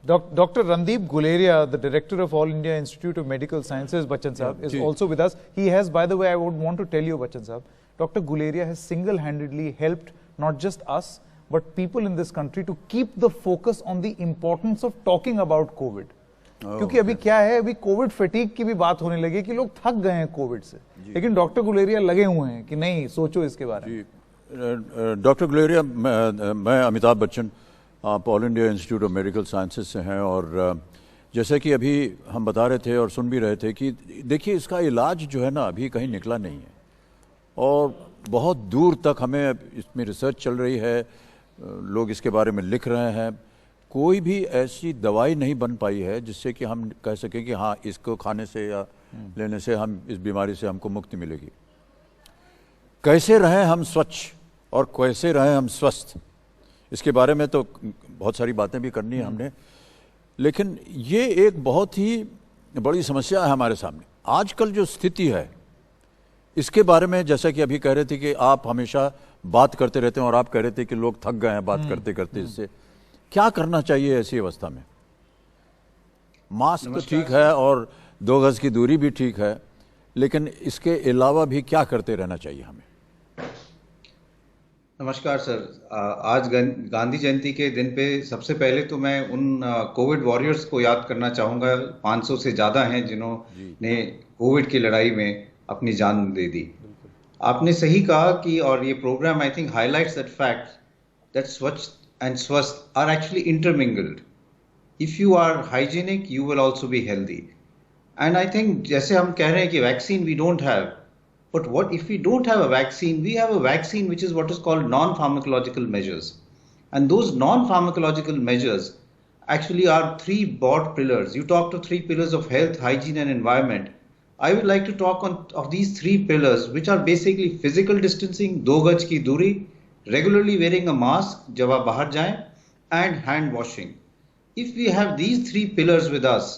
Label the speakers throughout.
Speaker 1: Dr. Randeep Guleria, the director of All India Institute of Medical Sciences, Bachchan Sahab, is also with us. He has, by the way, I would want to tell you, Bachchan Sahab, Dr. Guleria has single-handedly helped not just us, but people in this country to keep the focus on the importance of talking about COVID. क्योंकि अभी क्या है, अभी Covid fatigue की भी बात होने लगी कि लोग थक गए हैं कोविड से, लेकिन डॉक्टर गुलेरिया लगे हुए हैं कि नहीं, सोचो इसके बारे में।
Speaker 2: डॉक्टर गुलेरिया, मैं अमिताभ बच्चन, आप all India institute of medical sciences से हैं, और जैसे कि अभी हम बता रहे थे और सुन भी रहे थे कि देखिए इसका इलाज जो है ना अभी कहीं निकला नहीं है, और बहुत दूर तक हमें इसमें रिसर्च चल रही है, लोग इसके बारे में लिख रहे हैं, कोई भी ऐसी दवाई नहीं बन पाई है जिससे कि हम कह सकें कि हाँ इसको खाने से या लेने से हम इस बीमारी से हमको मुक्ति मिलेगी। कैसे रहें हम स्वच्छ और कैसे रहें हम स्वस्थ, इसके बारे में तो बहुत सारी बातें भी करनी है हमने, लेकिन ये एक बहुत ही बड़ी समस्या है हमारे सामने। आजकल जो स्थिति है इसके बारे में, जैसा कि अभी कह रहे थे कि आप हमेशा बात करते रहते हैं और आप कह रहे थे कि लोग थक गए हैं बात करते करते, इससे क्या करना चाहिए ऐसी अवस्था में? मास्क तो ठीक है और 2 गज की दूरी भी ठीक है, लेकिन इसके अलावा भी क्या करते रहना चाहिए हमें?
Speaker 3: नमस्कार सर, आज गांधी जयंती के दिन पे सबसे पहले तो मैं उन कोविड वॉरियर्स को याद करना चाहूँगा, 500 से ज़्यादा हैं जिन्होंने कोविड की लड़ाई में अपनी जान दे दी। आपने सही कहा कि, और ये program I think highlights that fact that Swachh and Swasth are actually intermingled. If you are hygienic you will also be healthy. And I think जैसे हम कह रहे हैं कि vaccine we don't have, but what if we don't have a vaccine? We have a vaccine which is what is called non-pharmacological measures, and those non-pharmacological measures actually are 3 broad pillars. You talked to 3 pillars of health, hygiene and environment. I would like to talk of these 3 pillars, which are basically physical distancing, 2 गज की दूरी, regularly wearing a mask जब आप बाहर जाएं, and hand washing. If we have these 3 pillars with us,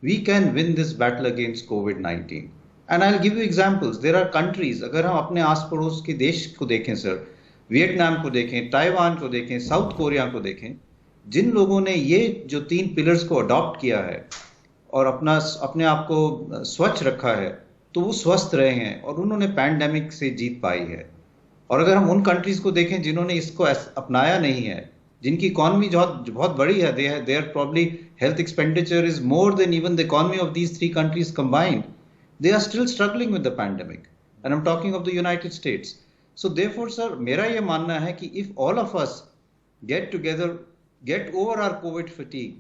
Speaker 3: we can win this battle against COVID-19. And I'll give you examples. There are countries, अगर हम अपने आस पड़ोस के देश को देखें सर, वियतनाम को देखें, ताइवान को देखें, साउथ कोरिया को देखें, जिन लोगों ने ये जो 3 पिलर्स को अडॉप्ट किया है और अपने आप को स्वच्छ रखा है, तो वो स्वस्थ रहे हैं और उन्होंने पैंडेमिक से जीत पाई है। और अगर हम उन कंट्रीज को देखें जिन्होंने इसको अपनाया नहीं है, जिनकी इकोनॉमी बहुत बड़ी है, there probably health expenditure is more than even the economy of these 3 countries combined, they are still struggling with the pandemic, and I'm talking of the United States. So therefore sir, मेरा ये मानना है कि if all of us get together, get over our COVID fatigue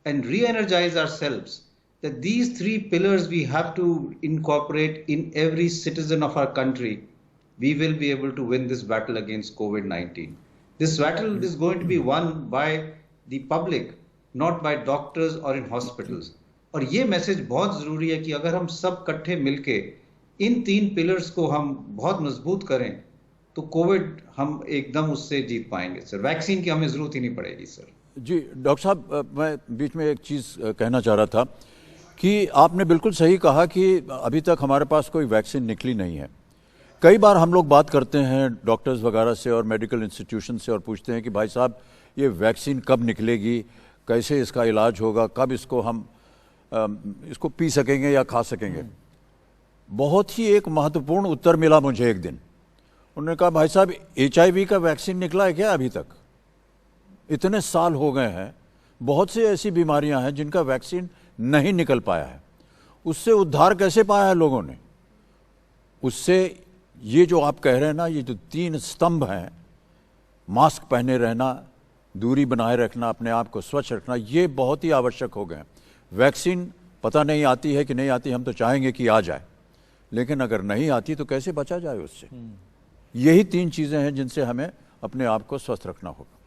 Speaker 3: and re-energize ourselves, that these 3 pillars we have to incorporate in every citizen of our country, we will be able to win this battle against COVID-19. This battle is going to be won by the public, not by doctors or in hospitals. और ये message बहुत जरूरी है कि अगर हम सब इकट्ठे मिलके इन 3 पिलर्स को हम बहुत मजबूत करें तो कोविड हम एकदम उससे जीत पाएंगे सर। वैक्सीन की हमें जरूरत ही नहीं पड़ेगी सर।
Speaker 2: जी डॉक्टर साहब, मैं बीच में एक चीज़ कहना चाह रहा था कि आपने बिल्कुल सही कहा कि अभी तक हमारे पास कोई वैक्सीन निकली नहीं है। कई बार हम लोग बात करते हैं डॉक्टर्स वगैरह से और मेडिकल इंस्टीट्यूशन से और पूछते हैं कि भाई साहब ये वैक्सीन कब निकलेगी, कैसे इसका इलाज होगा, कब इसको पी सकेंगे या खा सकेंगे। बहुत ही एक महत्वपूर्ण उत्तर मिला मुझे एक दिन। उन्होंने कहा भाई साहब HIV का वैक्सीन निकला है क्या अभी तक? इतने साल हो गए हैं, बहुत सी ऐसी बीमारियां हैं जिनका वैक्सीन नहीं निकल पाया है। उससे उद्धार कैसे पाया है लोगों ने? उससे ये जो आप कह रहे हैं ना, ये जो 3 स्तंभ हैं, मास्क पहने रहना, दूरी बनाए रखना, अपने आप को स्वच्छ रखना, ये बहुत ही आवश्यक हो गए हैं। वैक्सीन पता नहीं आती है कि नहीं आती, हम तो चाहेंगे कि आ जाए, लेकिन अगर नहीं आती तो कैसे बचा जाए उससे? यही 3 चीज़ें हैं जिनसे हमें अपने आप को स्वस्थ रखना होगा।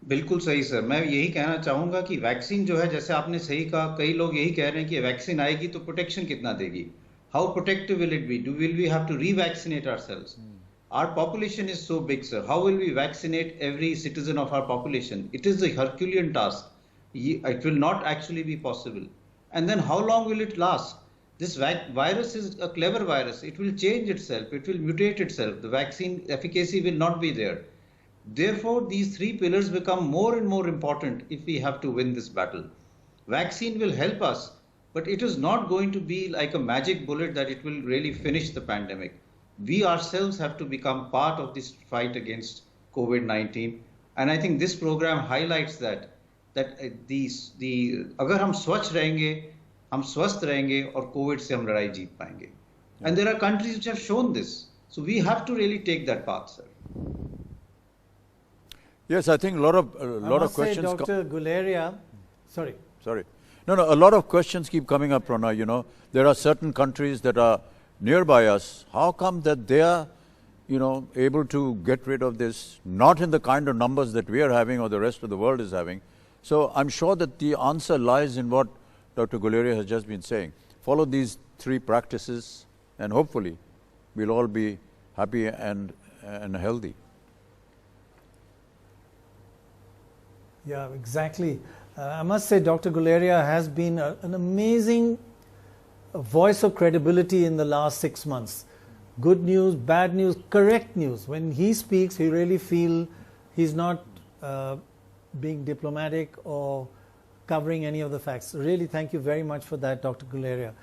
Speaker 3: बिल्कुल सही सर, मैं यही कहना चाहूँगा कि वैक्सीन जो है, जैसे आपने सही कहा, कई लोग यही कह रहे हैं कि वैक्सीन आएगी तो प्रोटेक्शन कितना देगी, how protective will it be, will we have to revaccinate ourselves? Our population is so big, sir. How will we vaccinate every citizen of our population? It is a Herculean task. It will not actually be possible. And then how long will it last? This virus is a clever virus. It will change itself. It will mutate itself. The vaccine efficacy will not be there. Therefore, these three pillars become more and more important if we have to win this battle. Vaccine will help us, but it is not going to be like a magic bullet that it will really finish the pandemic. We ourselves have to become part of this fight against COVID-19. And I think this program highlights that अगर हम स्वच्छ रहेंगे, हम स्वस्थ रहेंगे और Covid से हम लड़ाई जीत पाएंगे. And there are countries which have shown this. So we have to really take that path, sir.
Speaker 2: Yes, I think a lot of questions.
Speaker 4: Dr. Guleria, sorry.
Speaker 2: No, a lot of questions keep coming up, Pranay. You know, there are certain countries that are nearby us. How come that they are, able to get rid of this, not in the kind of numbers that we are having or the rest of the world is having? So I'm sure that the answer lies in what Dr. Guleria has just been saying. Follow these three practices, and hopefully we'll all be happy and healthy.
Speaker 4: Yeah, exactly. I must say Dr. Guleria has been an amazing voice of credibility in the last 6 months. Good news, bad news, correct news. When he speaks, you really feel he's not being diplomatic or covering any of the facts. Really, thank you very much for that, Dr. Guleria.